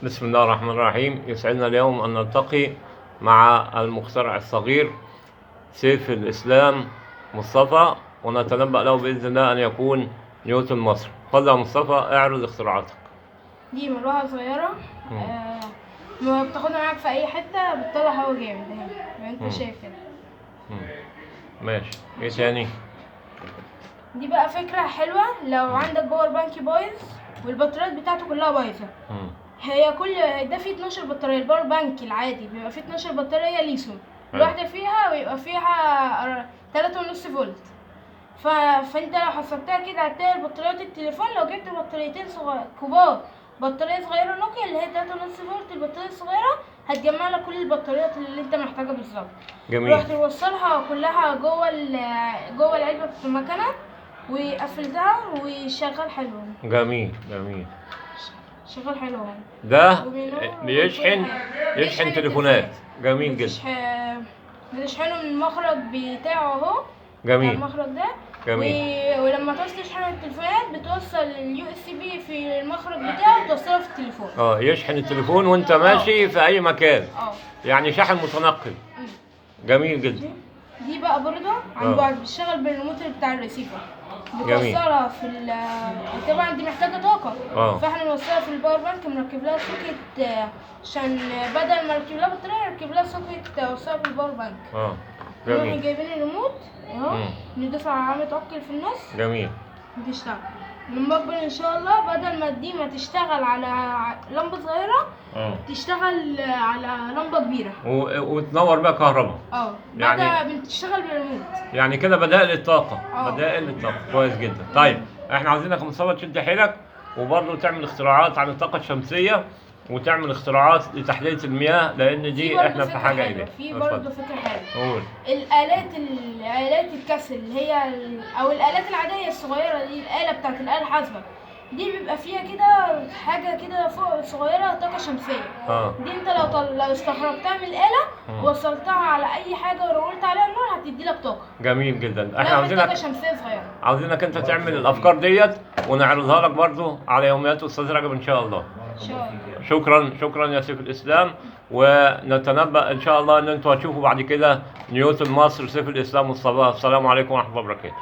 بسم الله الرحمن الرحيم. يسعدنا اليوم أن نلتقي مع المخترع الصغير سيف الإسلام مصطفى، ونتنبأ له بإذن الله أن يكون نيوتن مصر. تفضل يا مصطفى، اعرض اختراعاتك. دي مروحة صغيرة. ما بتاخدها معاك في أي حتة، بتطلع هوا جامد اهي زي ما انت شايف كده. ماشي، ايه تاني؟ دي بقى فكرة حلوة لو عندك باور بانك بايظ والبطاريات بتاعته كلها بايظة. هي كل ده فيه 12 بطارية. الباور بانك العادي بيبقى فيه 12 بطارية ليثيوم، الواحدة فيها بيبقى فيها 3.5 فولت. فانت لو حسبتها كده هتلاقي بطاريات التليفون، لو جبت بطاريتين كبار، بطارية صغيرة نوكيا اللي هي 3.5 فولت، البطارية الصغيرة هتجمع لك كل البطاريات اللي انت محتاجها بالظبط. جميل. رحت توصلها كلها جوه العلبة في مكانها وقفلتها وشغال حلو. جميل. شغال حلو. ده يشحن تليفونات. جميل جدا. بتشحنه من المخرج بتاعه اهو. جميل. المخرج ده. جميل. ولما تعوز تشحن التليفونات بتوصل اليو اس بي في المخرج بتاعه وتوصله في التليفون. يشحن التليفون وانت ماشي في اي مكان. يعني شحن متنقل. جميل جدا. دي بقى برضه عن بعد بتشتغل بالريموت بتاع الريسيفر. بتوصلها في طبعا دي محتاجه طاقه. فاحنا بنوصلها في الباور بانك، مركب لها سوكت عشان بدل ما نركب لها بطاريه نركب لها سوكت توصلها في الباور بانك. جميل. جايبين الريموت اهو، ندوس على علامه توكل في النص. جميل. بتشتغل لما اكبر ان شاء الله، بدل ما دي ما تشتغل على لمبه صغيره تشتغل على لمبه كبيره وتنور بقى كهرباء. يعني بتشتغل بالريموت. يعني كده بدائل الطاقه. بدائل الطاقه كويس جدا. طيب احنا عاوزينك يا مصطفى تشد حيلك وبرضه تعمل اختراعات عن الطاقه الشمسيه، وتعمل اختراعات لتحليه المياه، لان دي احنا في حاجه اليها. في برضه فكره حلوه. قول. الآلات الكسر اللي هي او الآلات العاديه الصغيره دي، الآلة بتاعت الآلة الحاسبه دي بيبقى فيها كده حاجه كده فوق صغيره طاقه شمسيه. دي انت لو استخرجتها من الآلة ووصلتها على اي حاجه ورولت عليها النور هتدي لك طاقه. جميل جدا. احنا طاقه شمسيه صغيره. عاوزينك انت تعمل الافكار ديت ونعرضها لك برضو على يوميات استاذ رجب ان شاء الله. شكرا يا سيف الاسلام، ونتنبأ ان شاء الله ان انتوا هتشوفوا بعد كده نيوتن مصر سيف الاسلام مصطفى. السلام عليكم ورحمه الله وبركاته.